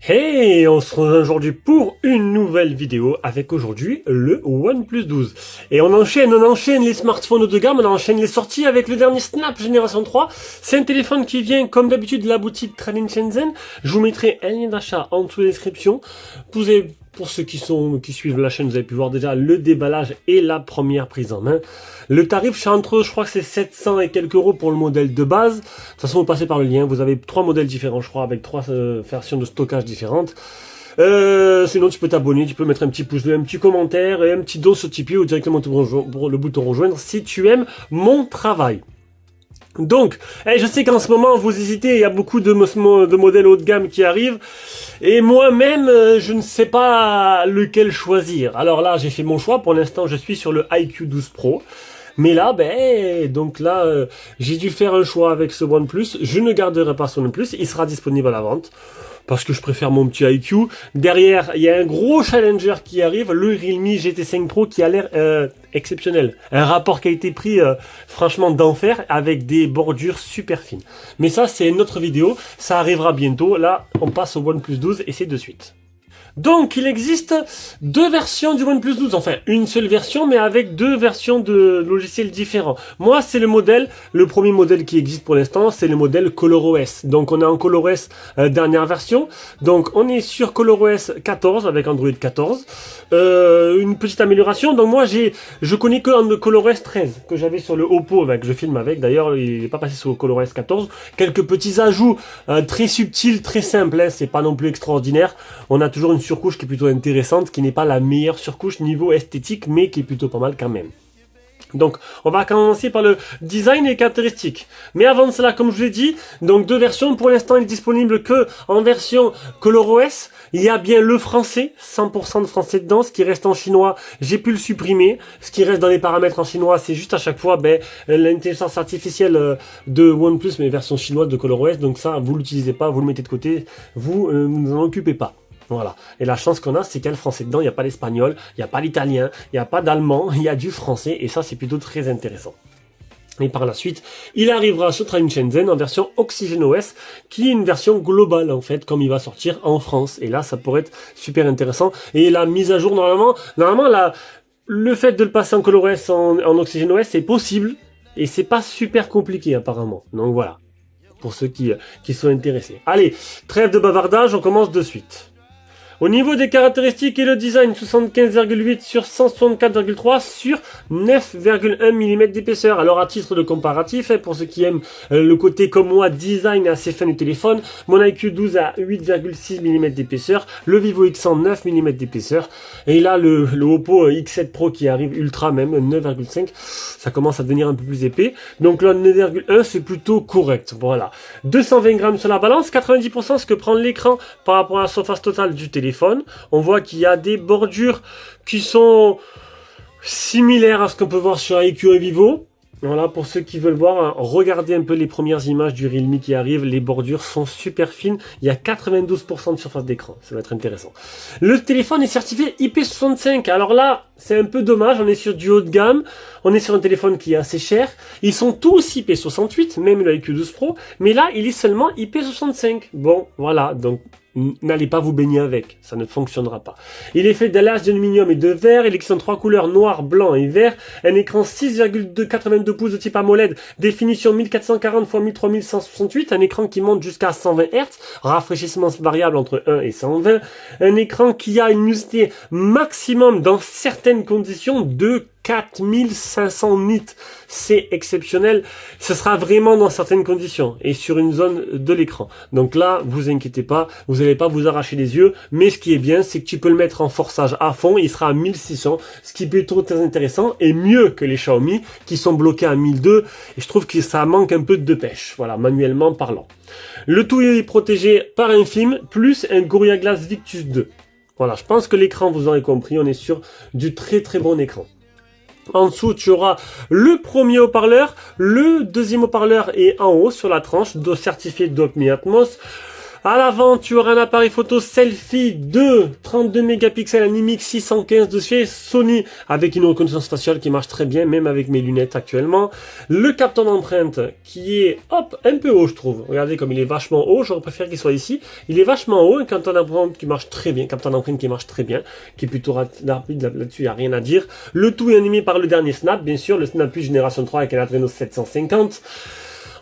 Hey, on se retrouve aujourd'hui pour une nouvelle vidéo avec aujourd'hui le OnePlus 12. Et on enchaîne les smartphones haut de gamme, on enchaîne les sorties avec le dernier Snap Génération 3. C'est un téléphone qui vient comme d'habitude de la boutique Trading Shenzhen. Je vous mettrai un lien d'achat en dessous de la description. Pour ceux qui suivent la chaîne, vous avez pu voir déjà le déballage et la première prise en main. Le tarif, c'est je crois que c'est 700 et quelques euros pour le modèle de base. De toute façon, vous passez par le lien. Vous avez 3 modèles différents, je crois, avec 3 versions de stockage différentes. Sinon, tu peux t'abonner, tu peux mettre un petit pouce bleu, un petit commentaire et un petit don sur Tipeee ou directement pour le bouton rejoindre si tu aimes mon travail. Donc, je sais qu'en ce moment vous hésitez, il y a beaucoup de modèles haut de gamme qui arrivent, et moi-même je ne sais pas lequel choisir. Alors là, j'ai fait mon choix, pour l'instant je suis sur le iQOO 12 Pro, mais là, j'ai dû faire un choix avec ce OnePlus. Je ne garderai pas ce OnePlus, il sera disponible à la vente, parce que je préfère mon petit iQOO. Derrière, il y a un gros challenger qui arrive, le Realme GT5 Pro qui a l'air exceptionnel. Un rapport qualité-prix franchement d'enfer avec des bordures super fines. Mais ça, c'est une autre vidéo, ça arrivera bientôt. Là, on passe au OnePlus 12 et c'est de suite. Donc, il existe deux versions du OnePlus 12, enfin une seule version, mais avec deux versions de logiciels différents. Moi, c'est le premier modèle qui existe pour l'instant, c'est le modèle ColorOS. Donc, on est en ColorOS dernière version. Donc, on est sur ColorOS 14 avec Android 14. Une petite amélioration. Donc, moi, je connais que ColorOS 13 que j'avais sur le Oppo, que je filme avec. D'ailleurs, il n'est pas passé sur ColorOS 14. Quelques petits ajouts très subtils, très simples. Hein, c'est pas non plus extraordinaire. On a toujours une surcouche qui est plutôt intéressante, qui n'est pas la meilleure surcouche niveau esthétique, mais qui est plutôt pas mal quand même. Donc, on va commencer par le design et les caractéristiques. Mais avant de cela, comme je vous l'ai dit, donc deux versions. Pour l'instant, il est disponible que en version ColorOS. Il y a bien le français, 100% de français dedans. Ce qui reste en chinois, j'ai pu le supprimer. Ce qui reste dans les paramètres en chinois, c'est juste à chaque fois l'intelligence artificielle de OnePlus, mais version chinoise de ColorOS. Donc ça, vous l'utilisez pas, vous le mettez de côté, vous ne vous en occupez pas. Voilà. Et la chance qu'on a, c'est qu'il y a le français dedans, il n'y a pas l'espagnol, il n'y a pas l'italien, il n'y a pas d'allemand, il y a du français, et ça, c'est plutôt très intéressant. Et par la suite, il arrivera sur Trading Shenzhen en version OxygenOS, qui est une version globale, en fait, comme il va sortir en France. Et là, ça pourrait être super intéressant. Et la mise à jour, normalement, le fait de le passer en ColorOS, en OxygenOS, c'est possible, et c'est pas super compliqué, apparemment. Donc voilà. Pour ceux qui sont intéressés. Allez, trêve de bavardage, on commence de suite. Au niveau des caractéristiques et le design, 75,8 sur 164,3 sur 9,1 mm d'épaisseur. Alors à titre de comparatif, pour ceux qui aiment le côté comme moi, design assez fin du téléphone, mon iQOO 12 a 8,6 mm d'épaisseur, le Vivo X100 9 mm d'épaisseur, et là le Oppo X7 Pro qui arrive ultra même, 9,5, ça commence à devenir un peu plus épais. Donc là 9,1 c'est plutôt correct, voilà. 220 grammes sur la balance, 90% ce que prend l'écran par rapport à la surface totale du téléphone. On voit qu'il y a des bordures qui sont similaires à ce qu'on peut voir sur iQOO et Vivo. Voilà, pour ceux qui veulent voir, regardez un peu les premières images du Realme qui arrivent. Les bordures sont super fines. Il y a 92% de surface d'écran. Ça va être intéressant. Le téléphone est certifié IP65. Alors là, c'est un peu dommage. On est sur du haut de gamme. On est sur un téléphone qui est assez cher. Ils sont tous IP68, même le iQOO 12 Pro. Mais là, il est seulement IP65. Bon, voilà. Donc, n'allez pas vous baigner avec, ça ne fonctionnera pas. Il est fait d'alliage d'aluminium et de verre, il existe en 3 couleurs, noir, blanc et vert, un écran 6,82 pouces de type AMOLED, définition 1440 x 1368, un écran qui monte jusqu'à 120 Hz, rafraîchissement variable entre 1 et 120, un écran qui a une luminosité maximum dans certaines conditions de 4500 nits, c'est exceptionnel, ce sera vraiment dans certaines conditions et sur une zone de l'écran. Donc là, vous inquiétez pas, vous n'allez pas vous arracher les yeux, mais ce qui est bien, c'est que tu peux le mettre en forçage à fond, il sera à 1600, ce qui est plutôt très intéressant et mieux que les Xiaomi qui sont bloqués à 1002 et je trouve que ça manque un peu de pêche, voilà, manuellement parlant. Le tout est protégé par un film plus un Gorilla Glass Victus 2. Voilà, je pense que l'écran, vous aurez compris, on est sur du très très bon écran. En dessous, tu auras le premier haut-parleur, le deuxième haut-parleur est en haut sur la tranche, certifié Dolby Atmos. À l'avant, tu auras un appareil photo selfie de 32 mégapixels Animix 615 de chez Sony avec une reconnaissance faciale qui marche très bien, même avec mes lunettes actuellement. Le capteur d'empreinte qui est, hop, un peu haut je trouve. Regardez comme il est vachement haut, j'aurais préféré qu'il soit ici. Il est vachement haut, un capteur d'empreinte qui marche très bien, capteur d'empreinte qui marche très bien, qui est plutôt rapide là-dessus, il n'y a rien à dire. Le tout est animé par le dernier Snap, bien sûr, le Snap Plus Génération 3 avec un Adreno 750.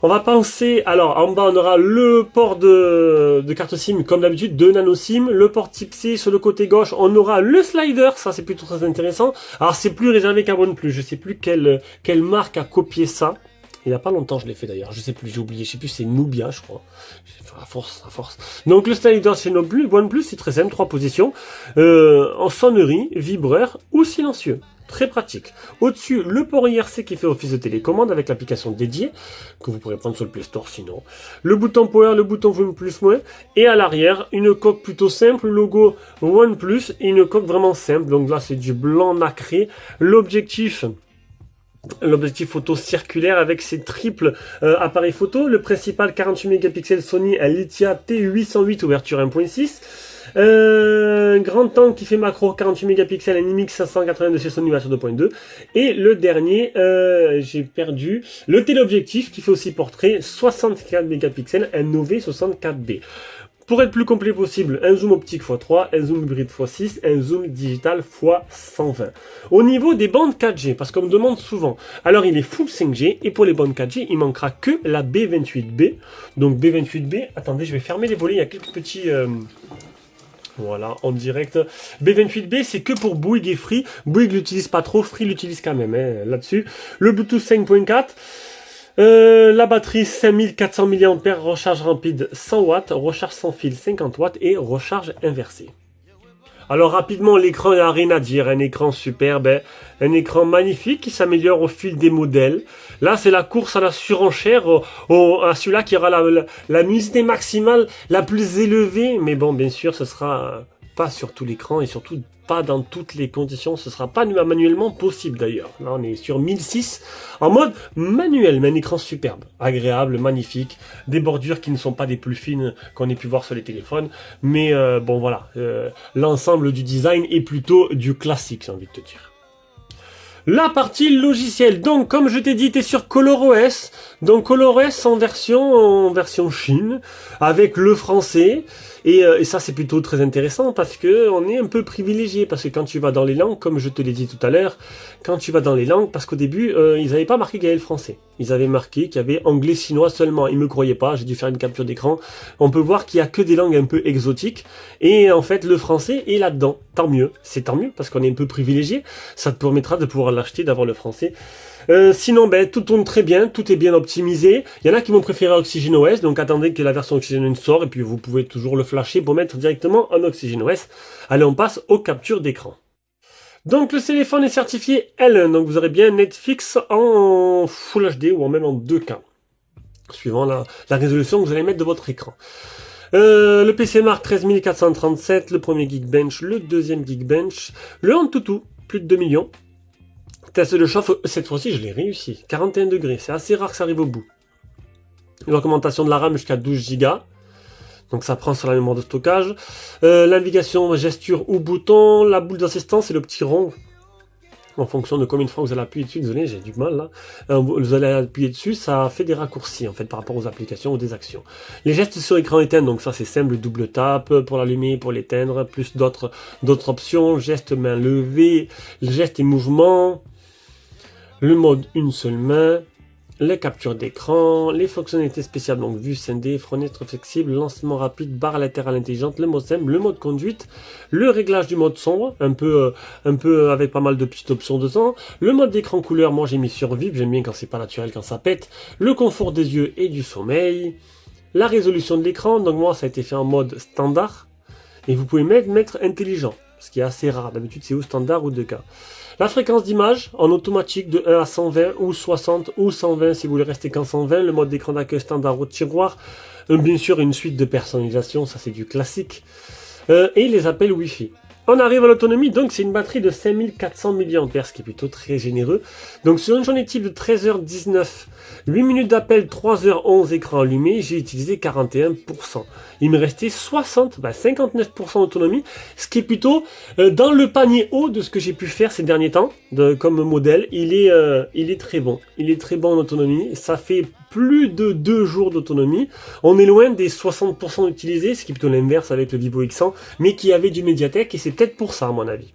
On va penser, alors en bas on aura le port de carte SIM comme d'habitude, 2 nano SIM, le port type C sur le côté gauche, on aura le slider, ça c'est plutôt très intéressant. Alors c'est plus réservé qu'à OnePlus, je sais plus quelle marque a copié ça. Il n'y a pas longtemps je l'ai fait d'ailleurs, je sais plus, j'ai oublié, je sais plus, c'est Nubia je crois. À force. Donc le slider chez OnePlus c'est très simple, 3 positions, en sonnerie, vibreur ou silencieux. Très pratique. Au-dessus, le port IRC qui fait office de télécommande avec l'application dédiée, que vous pourrez prendre sur le Play Store sinon. Le bouton Power, le bouton Volume plus moins. Et à l'arrière, une coque plutôt simple, logo OnePlus, et une coque vraiment simple. Donc là, c'est du blanc nacré. L'objectif photo circulaire avec ses triples appareils photo. Le principal 48 mégapixels Sony, un Litia T808 ouverture 1.6. Grand angle qui fait macro 48 mégapixels, un IMX 582 chez Sony ouverture 2.2. Et le dernier, j'ai perdu, le téléobjectif qui fait aussi portrait 64 mégapixels, un OV64B. Pour être plus complet possible, un zoom optique x3, un zoom hybride x6, un zoom digital x120. Au niveau des bandes 4G, parce qu'on me demande souvent, alors il est full 5G, et pour les bandes 4G, il manquera que la B28B. Donc B28B, attendez, je vais fermer les volets, il y a quelques petits... Voilà, en direct. B28B, c'est que pour Bouygues et Free. Bouygues l'utilise pas trop, Free l'utilise quand même, hein, là-dessus. Le Bluetooth 5.4. La batterie 5400 mAh, recharge rapide 100 watts, recharge sans fil 50 watts et recharge inversée. Alors rapidement, l'écran, il n'y a rien à dire, un écran superbe, un écran magnifique qui s'améliore au fil des modèles. Là, c'est la course à la surenchère, à celui-là qui aura la luminosité maximale la plus élevée. Mais bon, bien sûr, ce sera pas sur tout l'écran et surtout pas dans toutes les conditions. Ce sera pas manuellement possible d'ailleurs. Là, on est sur 1006 en mode manuel, mais un écran superbe, agréable, magnifique. Des bordures qui ne sont pas des plus fines qu'on ait pu voir sur les téléphones. Mais bon, voilà. L'ensemble du design est plutôt du classique, j'ai envie de te dire. La partie logicielle, donc comme je t'ai dit, tu es sur ColorOS, donc ColorOS en version Chine, avec le français, et ça c'est plutôt très intéressant parce que on est un peu privilégié, parce que quand tu vas dans les langues, comme je te l'ai dit tout à l'heure, quand tu vas dans les langues, parce qu'au début, ils n'avaient pas marqué qu'il y avait le français, ils avaient marqué qu'il y avait anglais, chinois seulement, ils me croyaient pas, j'ai dû faire une capture d'écran, on peut voir qu'il y a que des langues un peu exotiques, et en fait le français est là-dedans, tant mieux, c'est tant mieux, parce qu'on est un peu privilégié, ça te permettra de pouvoir l'acheter, d'avoir le français. Sinon, ben, tout tourne très bien, tout est bien optimisé. Il y en a qui m'ont préféré OxygenOS, donc attendez que la version OxygenOS sort, et puis vous pouvez toujours le flasher pour mettre directement en OxygenOS. Allez, on passe aux captures d'écran. Donc le téléphone est certifié L1, donc vous aurez bien Netflix en Full HD ou même en 2K, suivant la résolution que vous allez mettre de votre écran. Le PC Mark 13437, le premier Geekbench, le deuxième Geekbench, le Antutu, plus de 2 millions. Test de chauffe, cette fois-ci je l'ai réussi, 41 degrés, c'est assez rare que ça arrive au bout. Une augmentation de la RAM jusqu'à 12 Go, donc ça prend sur la mémoire de stockage. Navigation, gesture ou bouton, la boule d'assistance et le petit rond, en fonction de combien de fois vous allez appuyer dessus, désolé j'ai du mal là, vous allez appuyer dessus, ça fait des raccourcis en fait par rapport aux applications ou des actions. Les gestes sur écran éteint, donc ça c'est simple, double tap pour l'allumer, pour l'éteindre, plus d'autres options, geste main levée, geste et mouvement, le mode une seule main, les captures d'écran, les fonctionnalités spéciales, donc vue scindée, fenêtre flexible, lancement rapide, barre latérale intelligente, le mode simple, le mode conduite, le réglage du mode sombre, un peu avec pas mal de petites options dedans, le mode d'écran couleur, moi j'ai mis sur vif, j'aime bien quand c'est pas naturel, quand ça pète, le confort des yeux et du sommeil, la résolution de l'écran, donc moi ça a été fait en mode standard, et vous pouvez mettre intelligent, ce qui est assez rare, d'habitude c'est ou standard ou 2K. La fréquence d'image en automatique de 1 à 120 ou 60 ou 120 si vous voulez rester qu'en 120. Le mode d'écran d'accueil standard au tiroir. Bien sûr une suite de personnalisation, ça c'est du classique. Et les appels Wi-Fi. On arrive à l'autonomie, donc c'est une batterie de 5400 mAh, ce qui est plutôt très généreux. Donc sur une journée type de 13h19, 8 minutes d'appel, 3h11 écran allumé, j'ai utilisé 41%. Il me restait 59% d'autonomie, ce qui est plutôt dans le panier haut de ce que j'ai pu faire ces derniers temps, comme modèle. Il est très bon. Il est très bon en autonomie. Ça fait plus de 2 jours d'autonomie. On est loin des 60% utilisés, ce qui est plutôt l'inverse avec le Vivo X100, mais qui avait du Mediatek, et c'est peut-être pour ça à mon avis.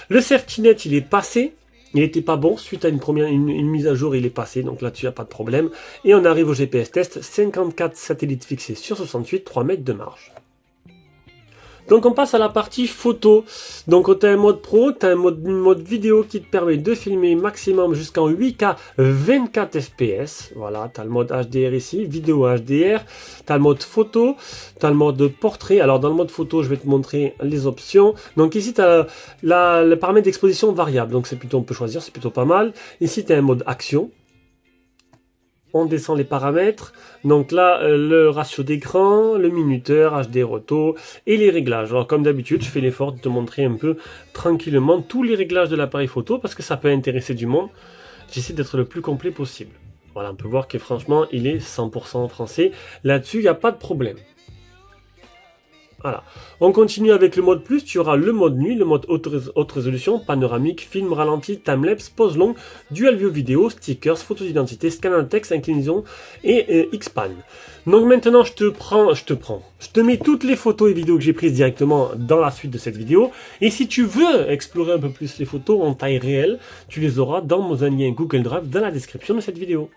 Le SafetyNet, il est passé. Il n'était pas bon, suite à une mise à jour, il est passé, donc là-dessus, il n'y a pas de problème. Et on arrive au GPS test, 54 satellites fixés sur 68, 3 mètres de marge. Donc on passe à la partie photo. Donc tu as un mode pro, tu as un mode vidéo qui te permet de filmer maximum jusqu'en 8K 24 fps. Voilà, tu as le mode HDR ici, vidéo HDR. Tu as le mode photo, tu as le mode portrait. Alors dans le mode photo, je vais te montrer les options. Donc ici tu as le paramètre d'exposition variable. Donc c'est plutôt, on peut choisir, c'est plutôt pas mal. Ici tu as un mode action. On descend les paramètres, donc là le ratio d'écran, le minuteur, HD Roto et les réglages. Alors comme d'habitude, je fais l'effort de te montrer un peu tranquillement tous les réglages de l'appareil photo parce que ça peut intéresser du monde. J'essaie d'être le plus complet possible. Voilà, on peut voir que franchement il est 100% français. Là-dessus, il n'y a pas de problème. Voilà. On continue avec le mode plus, tu auras le mode nuit, le mode haute résolution, panoramique, film ralenti, timelapse, pause longue, dual view vidéo, stickers, photos d'identité, scan texte, inclinaison et X-Pan. Donc maintenant je te mets toutes les photos et vidéos que j'ai prises directement dans la suite de cette vidéo. Et si tu veux explorer un peu plus les photos en taille réelle, tu les auras dans un lien Google Drive dans la description de cette vidéo.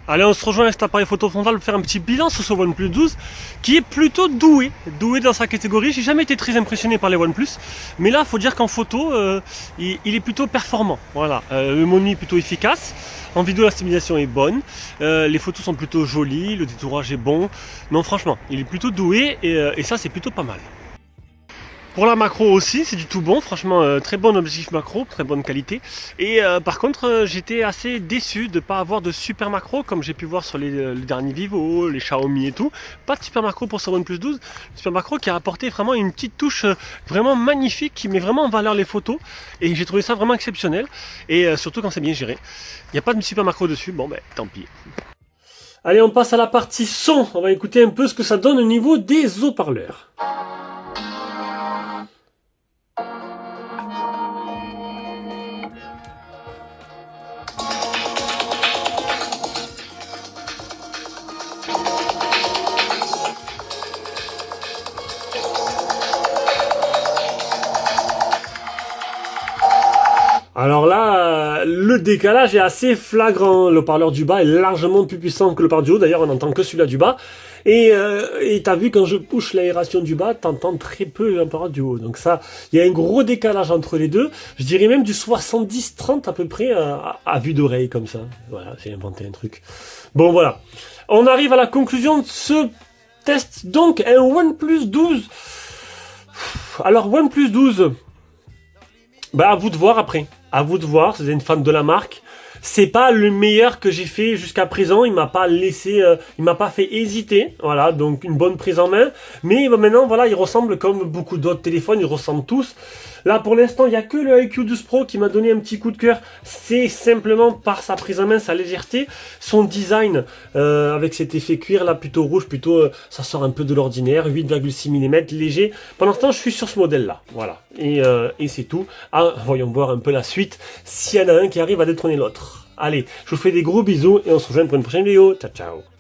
Allez, on se rejoint avec cet appareil photo frontal pour faire un petit bilan sur ce OnePlus 12 qui est plutôt doué dans sa catégorie. J'ai jamais été très impressionné par les OnePlus, mais là, il faut dire qu'en photo, il est plutôt performant. Voilà, le menu est plutôt efficace. En vidéo, la stabilisation est bonne. Les photos sont plutôt jolies, le détourage est bon. Non, franchement, il est plutôt doué et ça, c'est plutôt pas mal. Pour la macro aussi, c'est du tout bon, franchement très bon objectif macro, très bonne qualité. Et par contre, j'étais assez déçu de ne pas avoir de super macro comme j'ai pu voir sur les derniers Vivo, les Xiaomi et tout. Pas de super macro pour ce OnePlus 12. Super macro qui a apporté vraiment une petite touche vraiment magnifique, qui met vraiment en valeur les photos. Et j'ai trouvé ça vraiment exceptionnel. Et surtout quand c'est bien géré. Il n'y a pas de super macro dessus, bon ben tant pis. Allez, on passe à la partie son. On va écouter un peu ce que ça donne au niveau des haut-parleurs. Alors là, le décalage est assez flagrant. Le parleur du bas est largement plus puissant que le parleur du haut. D'ailleurs, on n'entend que celui-là du bas. Et t'as vu, quand je push l'aération du bas, t'entends très peu le parleur du haut. Donc ça, il y a un gros décalage entre les deux. Je dirais même du 70-30 à peu près à vue d'oreille comme ça. Voilà, j'ai inventé un truc. Bon, voilà. On arrive à la conclusion de ce test. Donc, un OnePlus 12. Alors, OnePlus 12... bah, à vous de voir après. À vous de voir, si vous êtes une fan de la marque. C'est pas le meilleur que j'ai fait jusqu'à présent. Il m'a pas laissé, il m'a pas fait hésiter. Voilà, donc une bonne prise en main. Mais maintenant, voilà, il ressemble comme beaucoup d'autres téléphones. Ils ressemblent tous. Là, pour l'instant, il n'y a que le iQOO 12 Pro qui m'a donné un petit coup de cœur. C'est simplement par sa prise en main, sa légèreté, son design avec cet effet cuir là, plutôt rouge, plutôt ça sort un peu de l'ordinaire, 8,6 mm, léger. Pendant ce temps, je suis sur ce modèle là, voilà. Et c'est tout. Ah, voyons voir un peu la suite, s'il y en a un qui arrive à détrôner l'autre. Allez, je vous fais des gros bisous et on se rejoint pour une prochaine vidéo. Ciao, ciao.